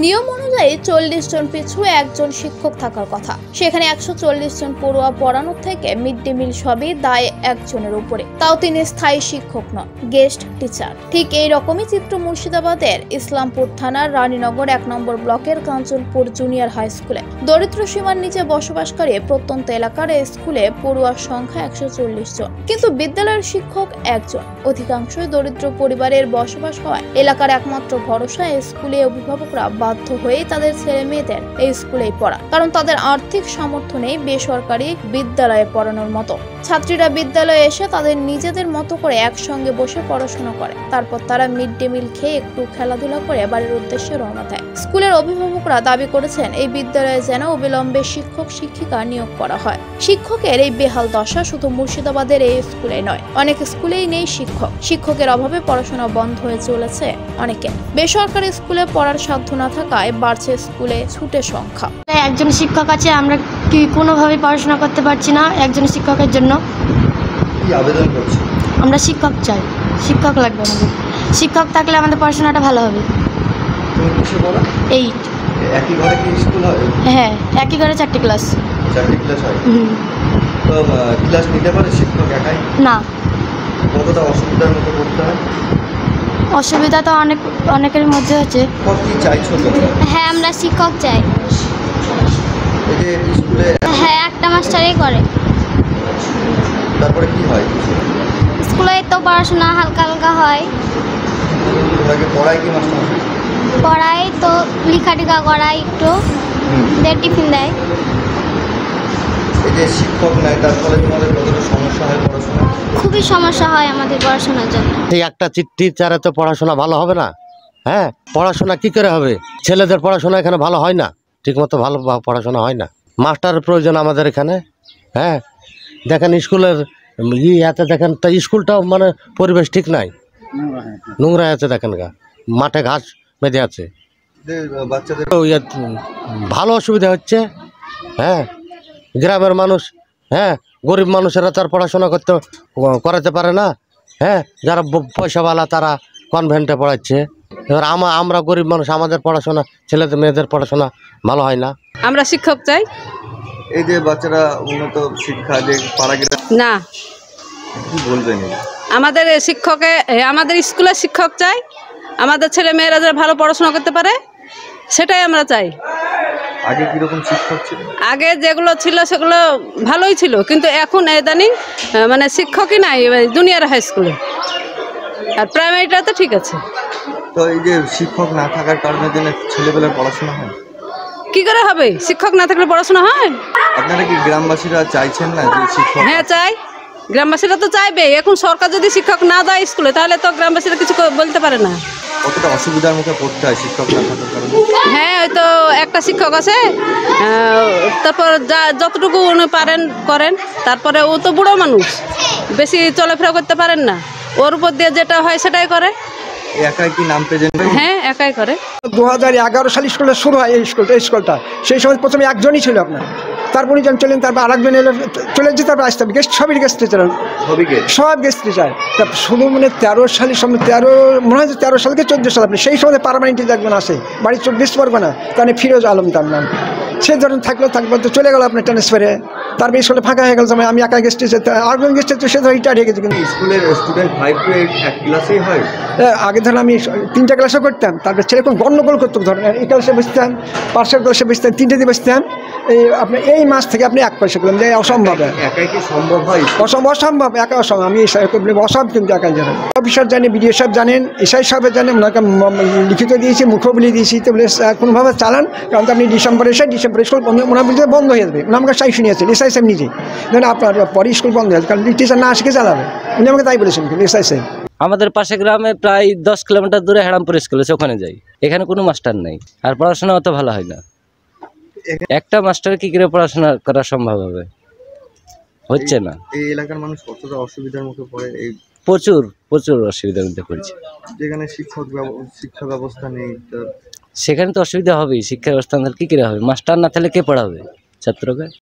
নিয়ম অনুযায়ী 40 জন পিছু একজন শিক্ষক থাকার কথা, সেখানে 140 জন পড়ুয়া পড়ানোর থেকে মিড ডে মিল সবই দায় একজনের উপরে, তাও তিনি স্থায়ী শিক্ষক নন, গেস্ট টিচার। ঠিক এই রকমই চিত্র মুর্শিদাবাদের ইসলামপুর থানার রানীনগর 1 নম্বর ব্লকের কাঞ্চনপুর জুনিয়র হাই স্কুলে। দরিদ্র সীমার নিচে বসবাসকারী প্রত্যন্ত এলাকার এই স্কুলে পড়ুয়ার সংখ্যা 140 জন, কিন্তু বিদ্যালয়ের শিক্ষক একজন। অধিকাংশই দরিদ্র পরিবারের বসবাস হওয়ায় এলাকার একমাত্র ভরসা এই স্কুলে অভিভাবকরা বাধ্য হয়ে তাদের ছেলে মেয়েদের এই স্কুলেই পড়া, কারণ তাদের আর্থিক সামর্থ্য নেই বেসরকারি বিদ্যালয়ে পড়ানোর মতো। ছাত্রীরা বিদ্যালয়ে এসে তাদের নিজেদের মতো করে একসঙ্গে বসে পড়াশোনা করে, তারপর তারা মিড ডে মিল খেয়ে একটু খেলাধুলা করে বাড়ির উদ্দেশ্যে রওনা দেয়। স্কুলের অভিভাবকরা দাবি করেছেন এই বিদ্যালয়ে যেন অবিলম্বে শিক্ষক শিক্ষিকা নিয়োগ করা হয়। শিক্ষকের এই বেহাল দশা শুধু মুর্শিদাবাদের এই স্কুলে নয়, অনেক স্কুলেই নেই শিক্ষক। শিক্ষকের অভাবে পড়াশোনা বন্ধ হয়ে চলেছে অনেকে। বেসরকারি স্কুলে পড়ার সাধ্য না থাকায় বাড়ছে স্কুলে ছুটের সংখ্যা। একজন শিক্ষক আছে, আমরা কি কোনোভাবে পড়াশোনা করতে পারছি না। একজন শিক্ষকের জন্য কি আবেদন করছি? আমরা শিক্ষক চাই, শিক্ষক লাগবে আমাদের। শিক্ষক থাকলে আমাদের পড়াশোনাটা ভালো হবে। তুমি কিসে পড়ো? 8। একই ঘরে কি স্কুল হয়? হ্যাঁ, একই ঘরে 4টি ক্লাস। 4টি ক্লাস হয়? তো ক্লাস নিতে পারে শিক্ষক একাই? না। কতটা অসুবিধার মধ্যে পড়তে হয়? অসুবিধা তো অনেকের মধ্যে হচ্ছে। কি চাইছো তোমরা? হ্যাঁ, আমরা শিক্ষক চাই। এই যে স্কুলে হ্যাঁ, একটা মাস্টারই করে। তারপরে কি হয়? স্কুলে তো পড়াশোনা হালকা হালকা হয়। তোমাকে পড়ায় কি মাস্টার? পড়াই তো, লেখা টিকা করাই একটু, টিফিন দেয়। এই যে শিক্ষক নাই, তার ফলে তোমাদের কতটা সমস্যা হয় পড়াশোনা? খুবই সমস্যা হয় আমাদের পড়াশোনার জন্য। এই একটা টিচারে তো পড়াশোনা ভালো হবে না। হ্যাঁ, পড়াশোনা কি করে হবে? ছেলেদের পড়াশোনা এখানে ভালো হয় না, ঠিকমতো ভালো পড়াশোনা হয় না। মাস্টারের প্রয়োজন আমাদের এখানে। হ্যাঁ, দেখেন স্কুলের এতে দেখেন তো স্কুলটাও মানে পরিবেশ ঠিক নাই, নোংরা আছে। দেখেন মাঠে ঘাস বেঁধে আছে। বাচ্চাদের ভালো অসুবিধা হচ্ছে। হ্যাঁ, গ্রামের মানুষ, হ্যাঁ, গরিব মানুষেরা তার পড়াশোনা করাতে পারে না। হ্যাঁ, যারা পয়সাওয়ালা তারা কনভেন্টে পড়াচ্ছে। এবার আমরা গরিব মানুষ, আমাদের পড়াশোনা, ছেলেদের মেয়েদের পড়াশোনা ভালো হয় না। আমরা শিক্ষক চাই। এই যে বাচ্চারা উন্নত শিক্ষা যে পাড়া না, কি বলবেন? আমাদের আমাদের স্কুলে শিক্ষক চাই। আমাদের ছেলে মেয়েরা যারা ভালো পড়াশোনা করতে পারে সেটাই আমরা চাই। আগে কিরকম শিক্ষক ছিল? আগে যেগুলো ছিল সেগুলো ভালোই ছিল, কিন্তু এখন ইদানিং মানে শিক্ষকই নাই জুনিয়র হাই স্কুলে, আর প্রাইমারিটা তো ঠিক আছে। তো এই যে শিক্ষক না থাকার কারণে যেন ছেলেবেলার পড়াশোনা হয়, কি করে হবে? শিক্ষক না থাকলে পড়াশোনা হয়? আপনারা কি গ্রামবাসীরা চাইছেন না যে শিক্ষক? হ্যাঁ, চাই। গ্রামবাসীরা তো চাইবে। এখন সরকার যদি শিক্ষক না দেয় স্কুলে, তাহলে তো গ্রামবাসীরা কিছু বলতে পারে না। কতটা অসুবিধার মুখে পড়তে হয় শিক্ষক না থাকার কারণে? হ্যাঁ, ওই তো একটা শিক্ষক আছে, তারপর যতটুকু উনি পারেন করেন। তারপরে ও তো বুড়ো মানুষ, বেশি চলাফেরা করতে পারেন না। ওর উপর দিয়ে যেটা হয় সেটাই করে। একাই কি নাম প্রেজেন্ট? হ্যাঁ, একাই করে। 2011 সালে স্কুলে শুরু হয় এই স্কুলটা। সেই সময় প্রথমে একজনই ছিল আপনার, তারপর উনি চলেন, তারপর আরেকজন এলো, চলে যেতে, তারপর আসতে হবে। সবই গেস্ট টিচার, সব গেস্ট টিচার। তা শুধু মানে 13 সালের সময়, মনে হয় 13 সাল থেকে 14 সাল, আপনি সেই সময় পার্মানেন্ট একজন আসে বাড়ির 24 পরগনা, তার ফিরোজ আলম তার নাম। সে ধরেন থাকলো তো চলে গেল আপনার ট্রান্সফারে। তারপরে স্কুলে ফাঁকা হয়ে গেল সময়, আমি একা গেস্ট টিচার, আরেকজন গেস্ট টিচার সে ধর রিটায়ার হয়ে গেছে। কিন্তু স্কুলের স্টুডেন্ট 5 to 8 এক ক্লাসেই হয়। আগে ধরেন আমি 3টা ক্লাসও করতাম, তারপরে সেরকম গণ্ডগোল করতাম। ধরেন এই ক্লাসে বসতাম, পাশের ক্লাসে বসতাম, 3টে দিয়ে বসতাম। আপনি এই মাস থেকে আপনি 1 পয়সা করলাম, যে অসম্ভব। একাই কি সম্ভব হয়? অসম্ভব, একা অসম্ভব। আমি অসম্ভব, কিন্তু একাই জানেন। অফিসার জানেন, বিডিও সাহেব জানেন, এসআই সাহেব জানেন, ওনাকে লিখিত দিয়েছি, মুখও বলে দিয়েছি। তো বলে কোনোভাবে চালান, কারণ আপনি ডিসেম্বরে স্কুল ওনার বলতে বন্ধ হয়ে যাবে। উনি আমাকে সাই শুনিয়েছেন, এসআই সাহেব নিজে, ধরেন আপনার পরে স্কুল বন্ধ হয়ে যাবে, কারণ টিচার না শিখে চালাবে। উনি আমাকে তাই বলেছেন, কিন্তু এসআই সাহেব। আমাদের পাশে গ্রামে প্রায় 10 কিলোমিটার দূরে হেরামপুর স্কুল আছে, ওখানে যাই। এখানে কোনো মাস্টার নেই, আর পড়াশোনা অত ভালো হয় না। একটা মাস্টার কি করে পড়াশোনা করা সম্ভব হবে? হচ্ছে না। এই এলাকার মানুষ কতটা অসুবিধার মুখে পড়ে? এই প্রচুর অসুবিধার মধ্যে পড়ছে। যেখানে শিক্ষা ব্যবস্থা নেই, সেখানে তো অসুবিধা হবেই। শিক্ষা ব্যবস্থা কি করে হবে? মাস্টার না থাকলে কে পড়াবে ছাত্রকে?